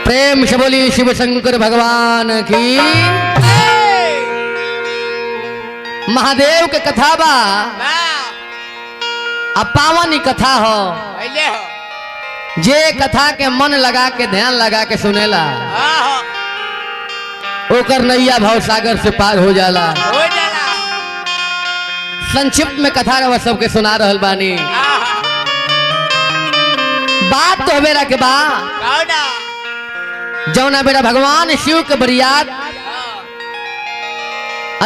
प्रेम से बोली शिव शंकर भगवान की। महादेव के कथा बा अब पावन कथा हो जे कथा के मन लगा के ध्यान लगा के सुनेला ओकर नैया भाव सागर से पार हो जाला। संक्षिप्त में कथा रहा सबके सुना रहल बानी। बात तो बेरा के बा जौना बेरा भगवान शिव के बरियात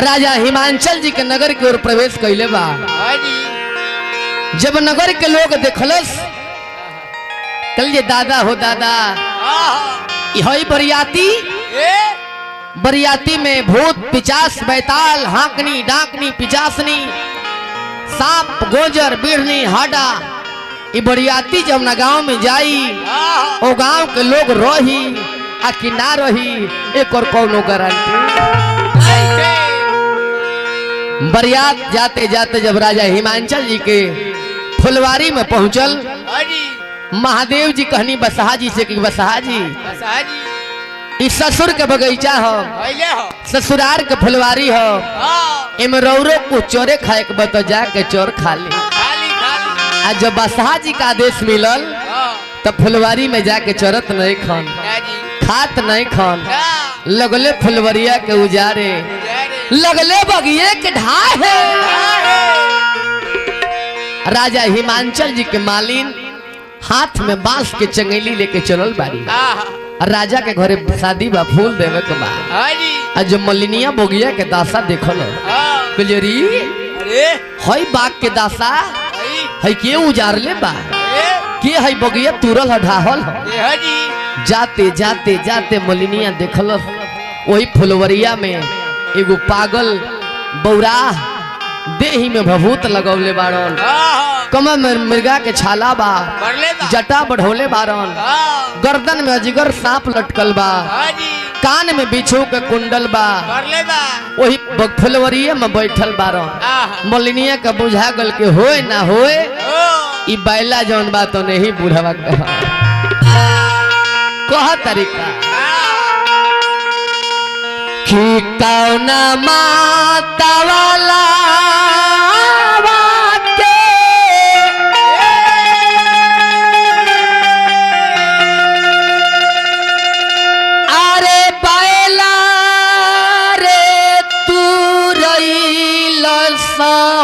राजा हिमांचल जी के नगर की ओर प्रवेश कैले बा। जब नगर के लोग देखलस कल दादा हो दादा यही बरियाती में भूत पिचास बैताल हाकनी डाकनी पिचासनी सांप गोजर बिढ़नी हाडा ये बरियाती जब न गांव में जाई ओ गांव के लोग रही आ कि ना रही एक और कौनो गारंटी। बरियात जाते जाते जब राजा हिमांचल जी के फुलवारी में पहुंचल महादेव जी कहनी बसहा जी से कि बसहा जी इस ससुर के बगीचा हो ससुरार के फुलवारी हो इम रौरो को चोरे खाए के बतो जाके चोर खा ले। आज जब बसहा जी का आदेश मिलल तब फुलवारी में जाके चोरत नहीं खान खात नहीं खान लगले फुलवरिया के उजारे लगले बगिए के ढाहे। राजा हिमांचल जी के मालिन हाथ में बांस के चंगेली लेके चलल बारी। राजा के घरे शादी बा फूल देवे के बा। आज जो मलिनिया बोगिया के दासा देखल गुजरी हई बाग के दासा हई के उजारले बा के हई बोगिया तुरल ढाहल जाते जाते जाते मलिनिया देखल वही फुलवरिया में एगो पागल बौरा देही में भभूत लगौले बारन कमर में मृगा के छाला बा जटा बढ़ौले बारन गर्दन में अजगर सांप लटकल बा कान में बिच्छू के कुंडल बा वही फुलवरिये में बैठल बारन। मलिनिया का बुझा गल के होए ना होए ई बैला जौन बा तो नहीं बुढ़वा कह तरीका कि कौना माता वाला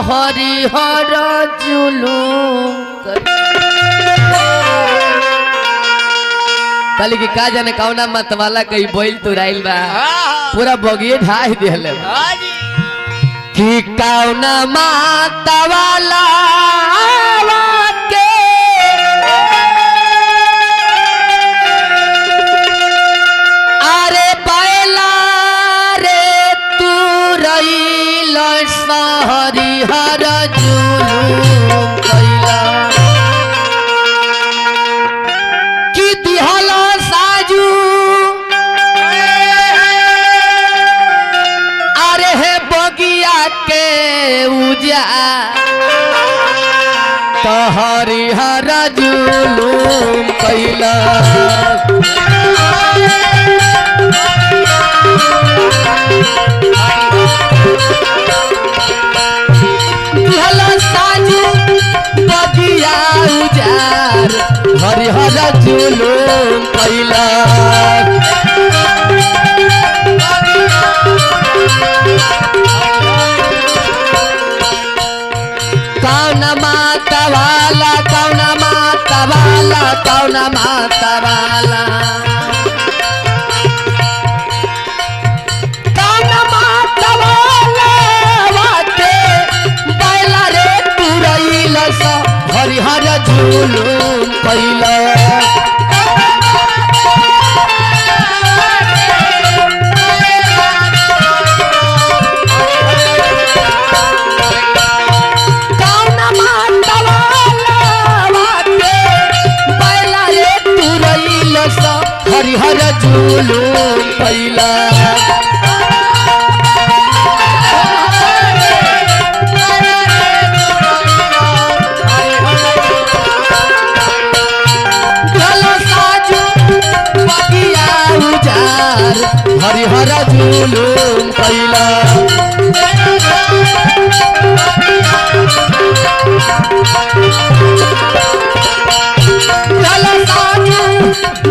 हरिहर जुलूम कल की का जाने कौना मत वाला कई बोल तुराइल बा पूरा बगिए ढाई दिहले कि कौना माता वाला के अरे बैला रे तू रइल हरिहर जुलूम कैला कि दिहल साजू अरे हे बगिया के उजा तो हरिहर जुलूम कैला हरिहर जुलूम कैला कौना माता वाला कौना माता वाला कौना माता वाला कौना माता वाला वाटे बैला रे तुरैल सा हरिहर जुलूम कैला कौना माता वाला वाटे बैला रे तुरैल सा हरिहर जुलूम कैला साजू बगिया हरिहर जुलूम कैला चलो साधु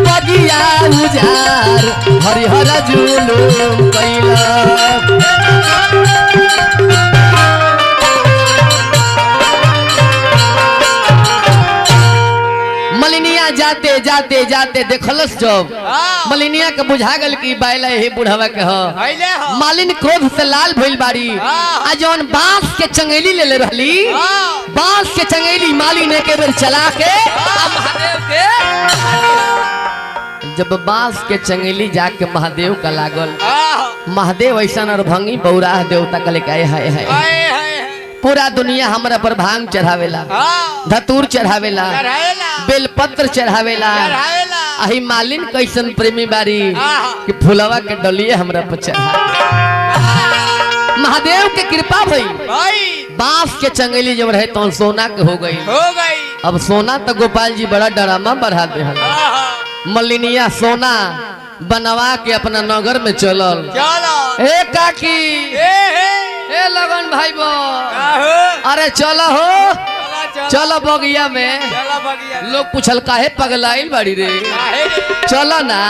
बगिया उजार हरिहर जुलूम कैला मलिनिया जाते जाते जाते देखलस जब मलिनिया के बुझा गल की बैला हे बुढ़वा के ह मालिन क्रोध से लाल भइल बाड़ी आ जौन बांस के चंगेली ले रहली बांस के चंगेली मालिन के बेर चला के महादेव के जब बांस के चंगेली जाके महादेव का लागल महादेव ऐसा नरभंगी बौरा देवता कले के हाय हाय पूरा दुनिया हमरा पर भांग चढ़ावेला धतूर चढ़ावेला बेलपत्र चढ़ावेला अही मालिन कैसन प्रेमी बारी कि फुलवा के डलिए हमरा पर चढ़ा महादेव के कृपा भई बांस के चंगेली जब रहे तो सोना के हो गई अब सोना तो गोपाल जी बड़ा ड्रामा बढ़ा दे मलिनिया सोना बनवा के अपना नगर में चलल ए काकी ए लगन भाई बो अरे चलो हो चलो बगिया में लोग पूछल काहे पगलाइल बाड़ी रे चलो ना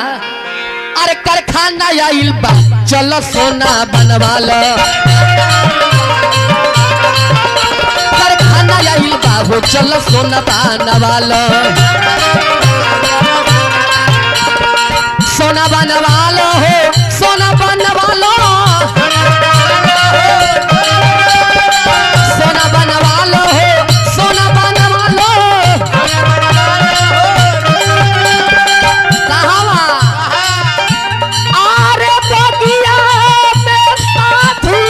अरे कारखाना आइल बा चलो सोना बनवा लो कारखाना आइल बा वो चलो सोना बनवा लो सोना बनवा लो हो सोना बनवा लो सोना बनवा लो हो सोना बनवा लो कहावा अरे बगिया में साधु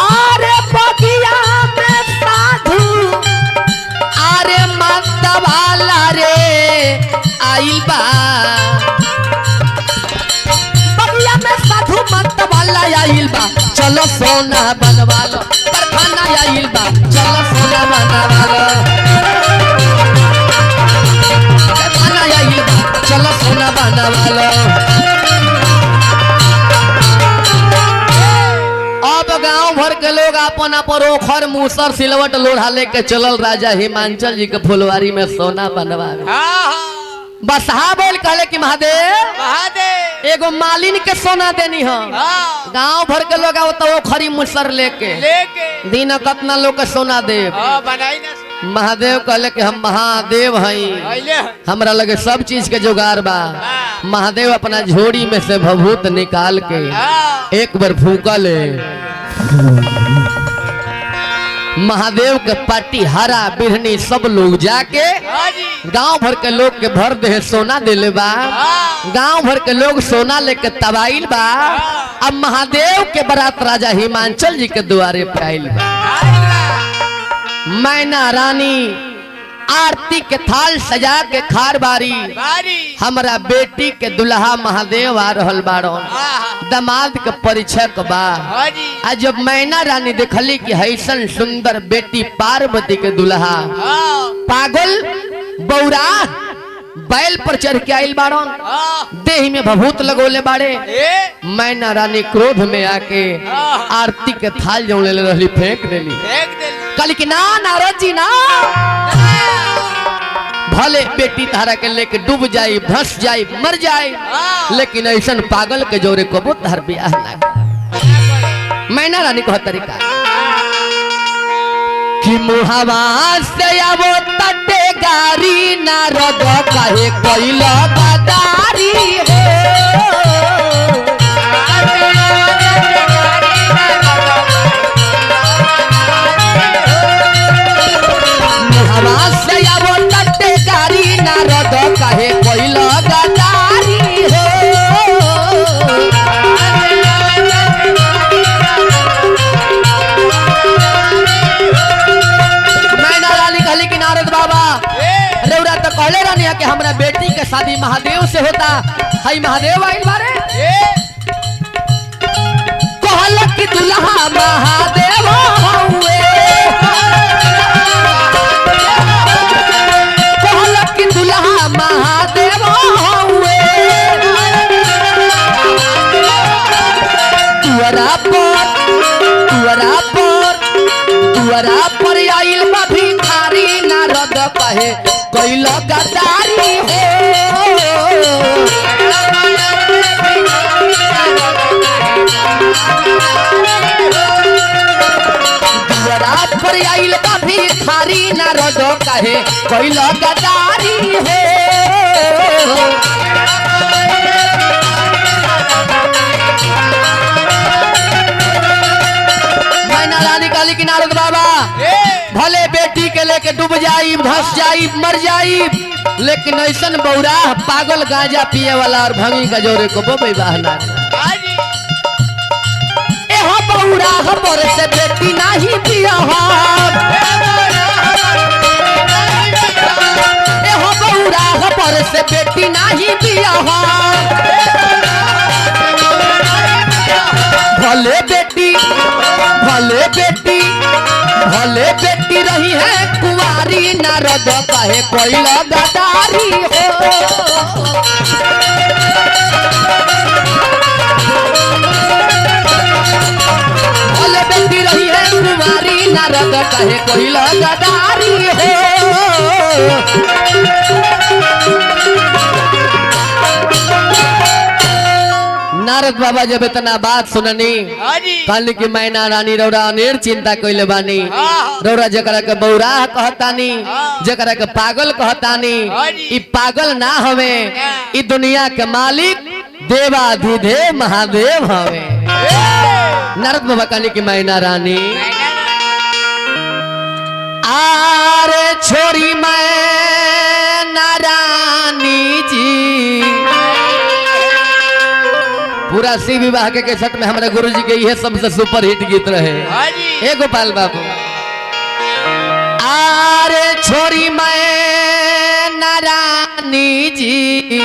अरे बगिया में साधु अरे मतवाला रे आइल बा बगिया में साधु मतवाला आइल बा चलो सोना बनवा लो कारखाना आइल बा चलो सोना बनवा लो कारखाना आइल बा चलो सोना बनवा लो अब गांव भर के लोग अपन अपन ओखर मूसर सिलवट लोढ़ा लेके चलल राजा हिमांचल जी के फुलवारी में सोना बनवावे बसहा बोल कहले कि महादेव एगो मालिन के सोना देनी हो गांव भर के लोग आओ तो खरी मुसर लेके दिन कतना लोग के सोना देव महादेव कहले कि हम महादेव हई हमरा लगे सब चीज के जुगाड़ बा महादेव अपना झोड़ी में से भभूत निकाल के एक बार फूकले महादेव के पार्टी हरा बिरहनी सब लोग जाके गांव भर के लोग के भर दे सोना दिले बा गांव भर के लोग सोना लेके तबाइल बा अब महादेव के बारात राजा हिमांचल जी के द्वारे पे आइल बा मैना रानी आरती के थाल सजा के खार बारी हमारा बेटी के दुल्हा महादेव आ रहल बाड़न दामाद के परिचय बा आज जब मैना रानी देखली कि हैसन सुंदर बेटी पार्वती के दुल्हा पागल बौरा बैल पर चढ़ के आइल बाड़न देह में भभूत लगोले बाड़े मैना रानी क्रोध में आके आरती के थाल जो ले रहली फेंक देली कल की ना नारद जी ना भले बेटी तारा के लेके डूब जाई भस जाई मर जाए लेकिन ऐसन पागल के जोरे कबो तार ब्याह ना मैना रानी को तरीका कि मुहावा से आवो तटे गारी नारद काहे कोइला गदारी हो मुहावा से आवो तटे गारी नारद काहे कोइला गदारी हो कहले रानिया कि हमरा बेटी के शादी महादेव से होता हई महादेव आइल बारे कहल कि दुल्हा महादेव हुए कहल कि दुल्हा महादेव हुए कहे कोई गद्दारी हो। रात पर आइल कभी खारी नारद कहे कोई गद्दारी हो। मैना रानी काली की नारद बाबा भले बेटी के लेके डूब जाई धस जाई मर जाई लेकिन ऐसन बौरा पागल गांजा पिए वाला और भंगी का जोरे को बोबे बहना बौरा हमर से बेटी नहीं पिया बौरा हमर से बेटी नहीं पिया भले बेटी भले बेटी भले बेटी रही है कुंवारी नारद कहे कोई गद्दारी हो। बेटी रही है कुंवारी नारद कहे कोई गद्दारी हो। नारद बाबा जब इतना बात सुननी कहली कि मैना रानी रौरा अनेर चिंता कइले बानी रौरा जकरा के बौरा कहतानी जकरा के पागल कहतानी ई पागल ना हवे ई दुनिया के मालिक देवाधिदेव महादेव हवे। नारद बाबा कहने की मैना रानी आरे छोरी मैना रानी जी पूरा शिव विवाह के केसट में हमारे गुरुजी के यह सबसे सुपर हिट गीत रहे ए गोपाल बाबू। आरे छोरी मैना रानी जी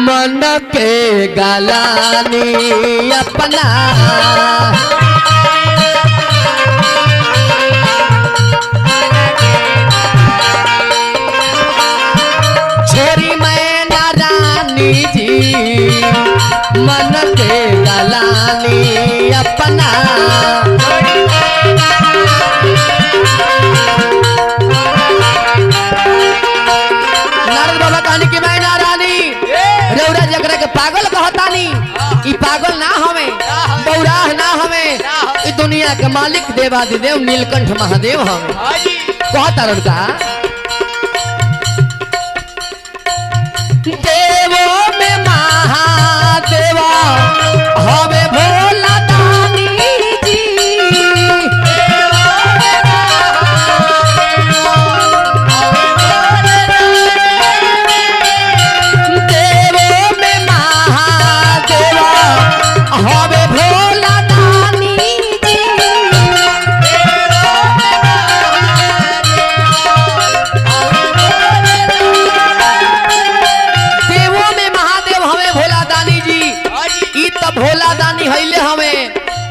मन के गलानी अपना छोरी मैना रानी जी मन के गलानी अपना नारद बाबा कहनी कि मैना रानी रौरा जकरा के पागल कहतानी ई पागल ना हवे बौराह ना हवे ई दुनिया के मालिक देवाधिदेव नीलकंठ महादेव हवे कहता रौरा देवो में महादेवा हवे भोला दानी जी हवे भोला दानी जी देवों में महादेव हवे भोला दानी जी ई तो भोला दानी हइले हवे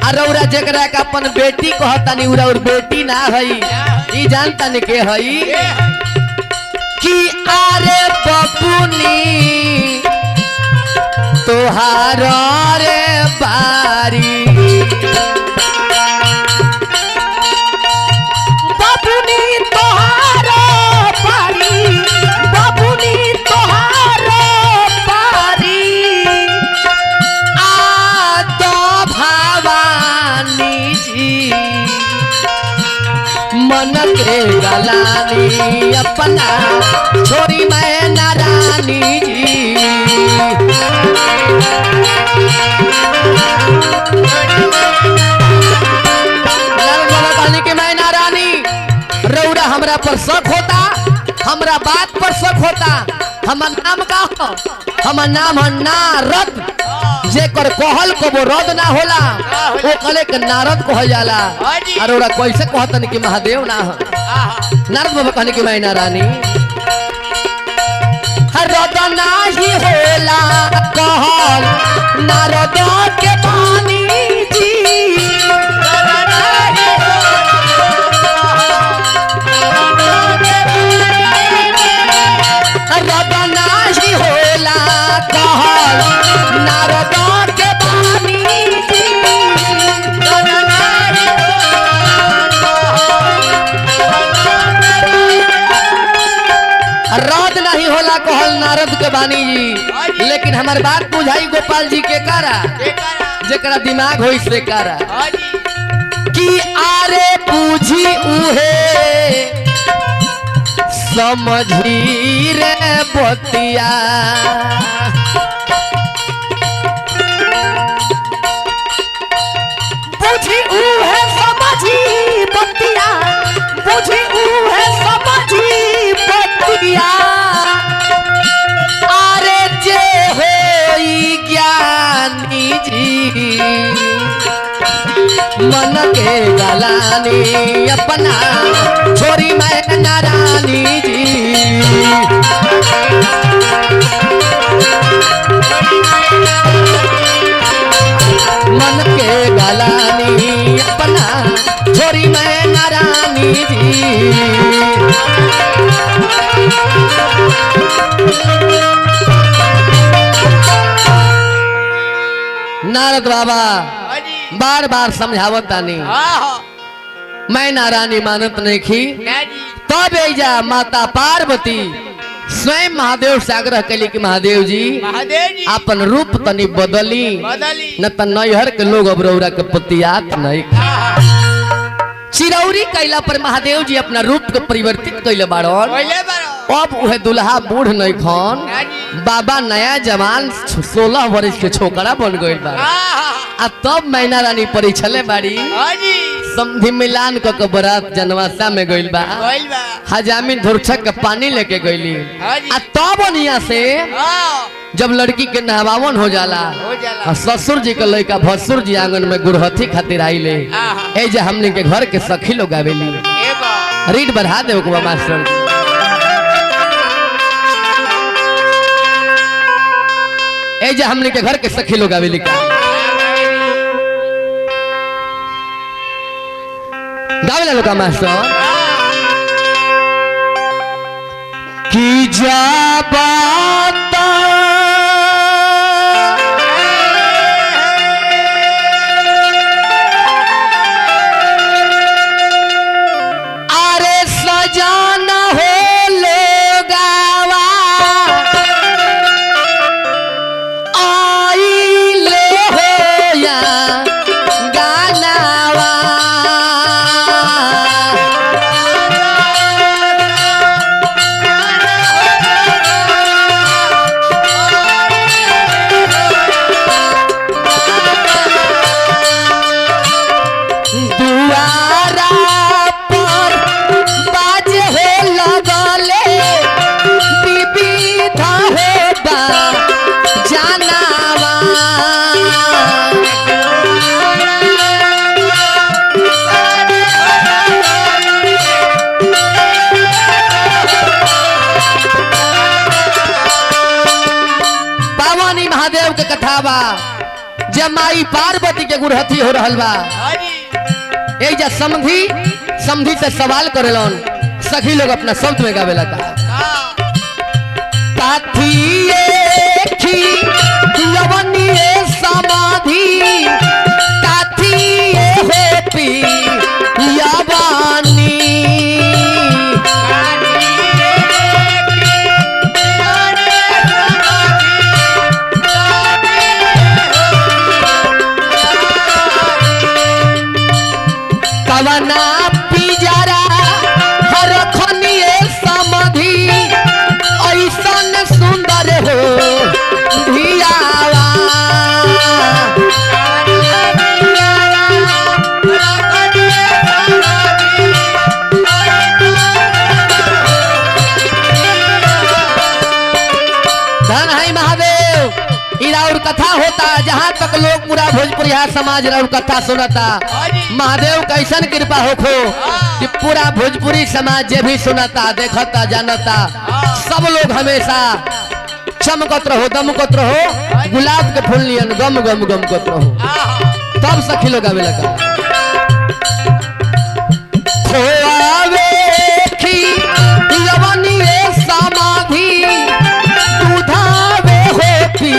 आ रौरा जकरा का अपन बेटी कहतानी उरा और बेटी ना हई ई जानता ने के हई कि आरे बबुनी तोहार रे बारी बबुनी तोहार बारी बबुनी तोहार बारी आ तो भवानी जी मन के गलानी अपना छोरी मैना रानी जी कहने की मैना रानी रौरा हमरा पर शक होता हमरा बात पर शक होता हमर नाम का हो हमर नाम है नारद जेकर कहल को वो रद ना होला वो कले के नारद कहल जाला और रौरा कैसे कहतन कि महादेव ना हो नारद बाबा कहने की मैना रानी रद नाही होला कहल नारद के पानी जी रद नाही होला कहल नारद के पानी जी रद नहीं होला कहल नारद के बानी जी, लेकिन हमार बात बुझाई गोपाल जी के कारा जेकरा दिमाग हो से कारा कि आरे पूछी उहे समझी रे बतिया बुझी उहे समझी बतिया बुझी उहे समझी बतिया आरे जे होई ज्ञानी जी मन के गलानी अपना छोरी मैं नारानी जी मन के गलानी अपना छोरी मैं नारानी जी नारद बाबा बार बार समझावता नहीं मैं नारायणी मानत नहीं खी तब ऐजा माता पार्वती स्वयं महादेव से आग्रह कैली कि महादेव जी अपन रूप तनी बदली न त नैहर के लोग अब रौरा के पतियात नहीं चिरौरी कैला पर महादेव जी अपना रूप के परिवर्तित कैले बाड़न अब उहे दुल्हा बूढ़ नहीं खन बाबा नया जवान 16 वर्ष के छोकरा बन गइल बा आ तब मैना रानी परिछले बाड़ी समधि मिलान क बरात जनवासा में गइल बा हजामिन धुरछक के पानी लेके गइली आ तब ओनिया से जब लड़की के नहवावन हो जाला और ससुर जी के लड़का भसुर जी आंगन में गुरहथी खातिर आइले ए जे हमने के घर के सखी लोग आवेली रीड बढ़ा दे को मास्टर ए जे हमने के घर के सखी लोग आवेली का गावेला लोग मास्टर की जा बात जमाई पार्वती के गुरहथी हो रहल बा एजा समधी समधी से सवाल करेलन सखी लोग अपना शब्द में गावे लगा काथी एखी लवनिए समाधि काथी होपी यावानी कवना पिजरा हर खनिए समाधि ऐसन सुंदर हो धियावा धन है महादेव इरा और कथा होता जहाँ तक लोग पूरा भोजपुरिया समाज और कथा सुनता महादेव कैसन कृपा होखो कि पूरा भोजपुरी समाज जे भी सुनता देखता जानता सब लोग हमेशा चमकत रहो दमकत रहो गुलाब के फूल नियन गम गम गम कत रहो तब सखी लोग आवे लगा खोआवे खी लवनिए समाधि दूधावे होती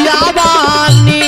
यावानी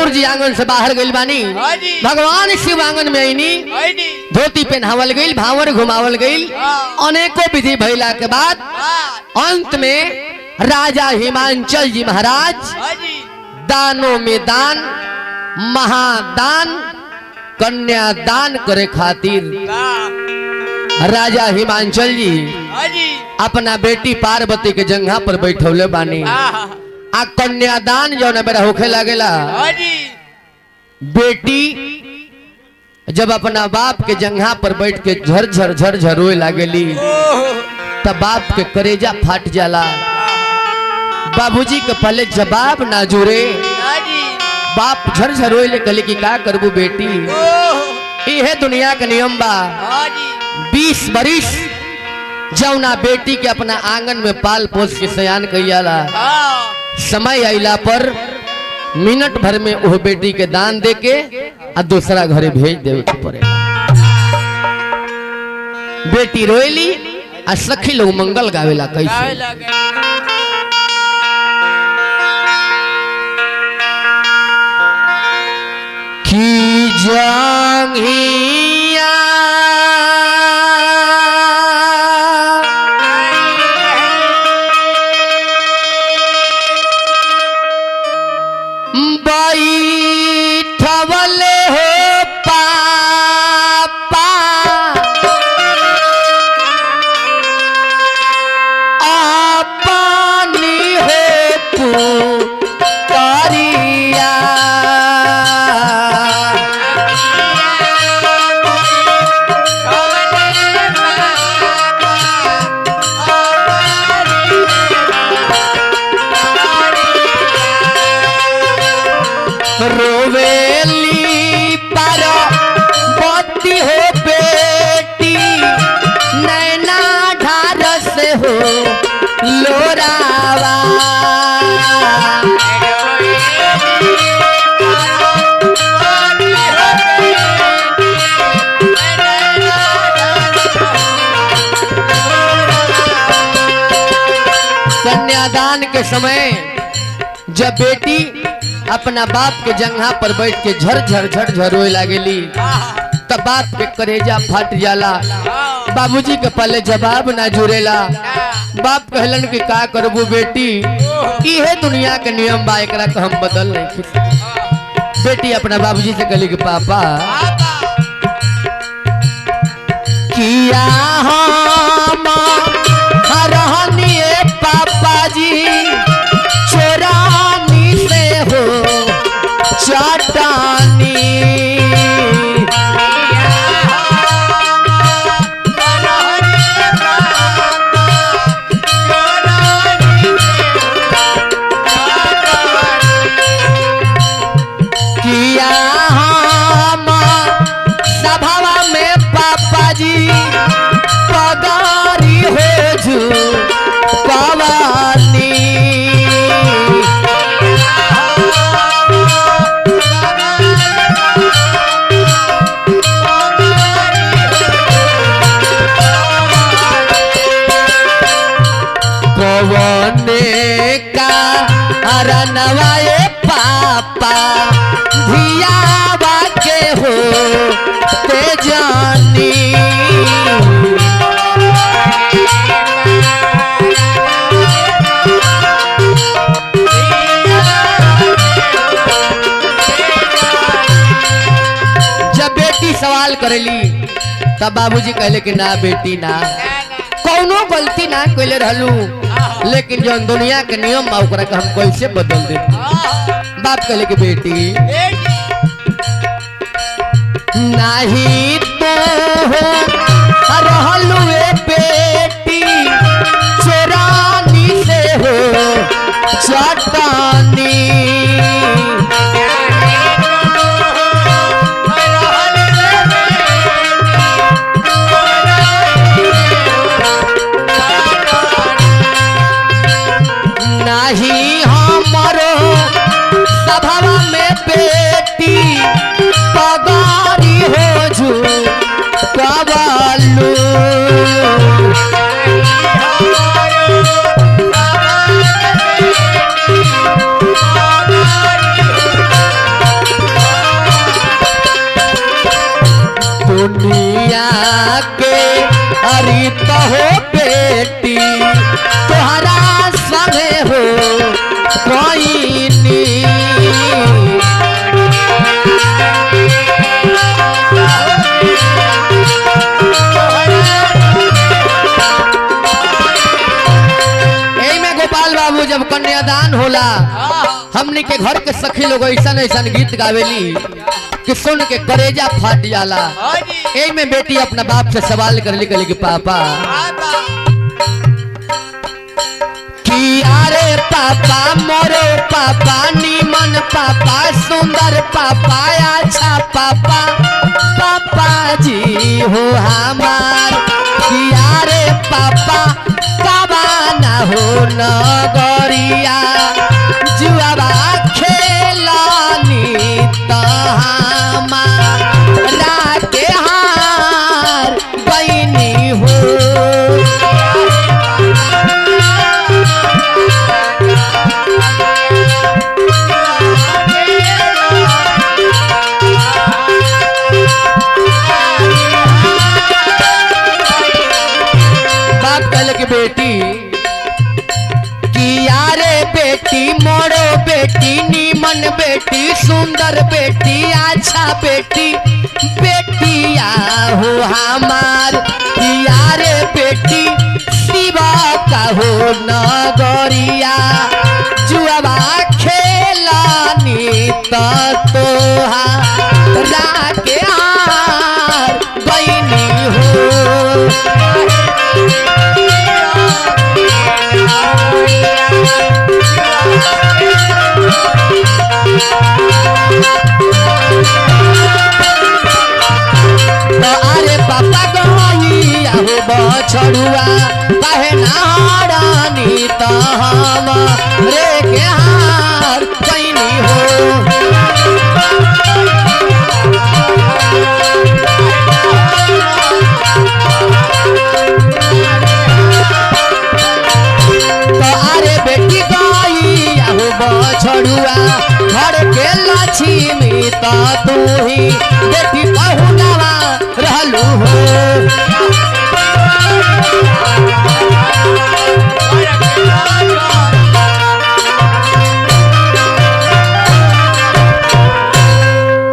गरुड़ जी आंगन से बाहर गइल बानी, भगवान शिव आंगन में आईनी, धोती पहनावल गइल, भावर घुमावल गइल, अनेकों विधि भइला के बाद अंत में राजा हिमांचल जी महाराज दानों में दान, महादान, कन्यादान करे खातिर राजा हिमांचल जी अपना बेटी पार्वती के जंघा पर बैठौले बानी। आ कन्यादान जो न मेरा होखे लागेला, बेटी जब अपना बाप के जंघा पर बैठ के झर झर रोए लागेली तब बाप के करेजा फाट जाला। बाबूजी के पहले जवाब ना जुरे, बाप झर झर रोए ले कहले कि का करबू बेटी, यह दुनिया का नियम बा। 20 बरिस जौना बेटी के अपना आंगन में पाल पोस के सयान कइला, समय आइला पर मिनट भर में वो बेटी के दान दे के आ दूसरा घरे भेज देवे के पड़े। बेटी रोएली आ सखी लोग मंगल गावेला कैसे, की जांघिया बैठवले हो पापा अपनी हो पुतरिया, रोवेली पार्वती हो बेटी, नैना ढार से हो लोरावा, कन्यादान के समय जब बेटी अपना बाप के जंघा पर बैठ के झर रोए लागेली तब बाप के करेजा फट जाला। बाबूजी के पहले जवाब ना जुरेला, बाप कहलन कि का करबू बेटी, इहे दुनिया के नियम बा, एकरा के हम बदल नहीं। बेटी अपना बाबूजी से कहली कि पापा किया हम हरहनी पापा जी चोरानी से हो चटानी, किया हम सभावा में पापा जी पगारी हो जू पवानी, नवाए पापा धियावा के हो ते जानी, जब बेटी सवाल करेली तब बाबूजी कहले कि ना बेटी ना, कौनो गलती ना कइले रहलू, लेकिन जो दुनिया के नियम बा ओकरा के हम कैसे बदल दे। बाप कहले कि बेटी नहीं तो हो रहलू ए बेटी चोरानी से हो चटानी, नहीं हमारो सभावा में बेटी पगारी हो जू पवालू, कन्यादान होला हमनी के घर के सखी लोग ऐसा ऐसा गीत गावेली कि सुन के करेजा फाट जाला। ए में बेटी अपना बाप से सवाल कर ली कि पापा कि अरे पापा मोरे पापा नीमन पापा सुंदर पापा अच्छा पापा पापा जी हो हमार कि अरे पापा काबा ना हो नगरिया जुआबा खेलानी त हमारा के हार बहनी हो। बेटी कि यारे बेटी मोड़ो बेटी नीमन बेटी सुंदर बेटी अच्छा बेटी बेटिया हो हमार कि यारे बेटी शिवा का हो नगरिया जुआबा खेलानी तोहा के हार बहनी हो। तो अरे पापा गइया हो बछड़ुआ काहे नारानी त हम रे के हार बहनी हो। तो अरे बेटी गइया हो बछड़ुआ घर के लक्ष्मी त तू ही बेटी बहुनावा रहलू हो।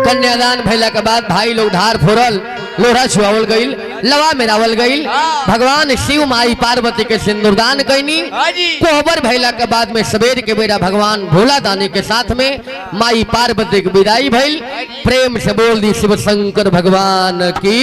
कन्यादान भैला के बाद भाई लोग धार फोरल लोढ़ा छुआवल गईल लवा मेरावल गईल भगवान शिव माई पार्वती के सिंदूरदान कैनी। कोहबर भैला के बाद में सवेर के बेरा भगवान भोला दानी के साथ में माई पार्वती की विदाई भइल। प्रेम से बोल दी शिव शंकर भगवान की।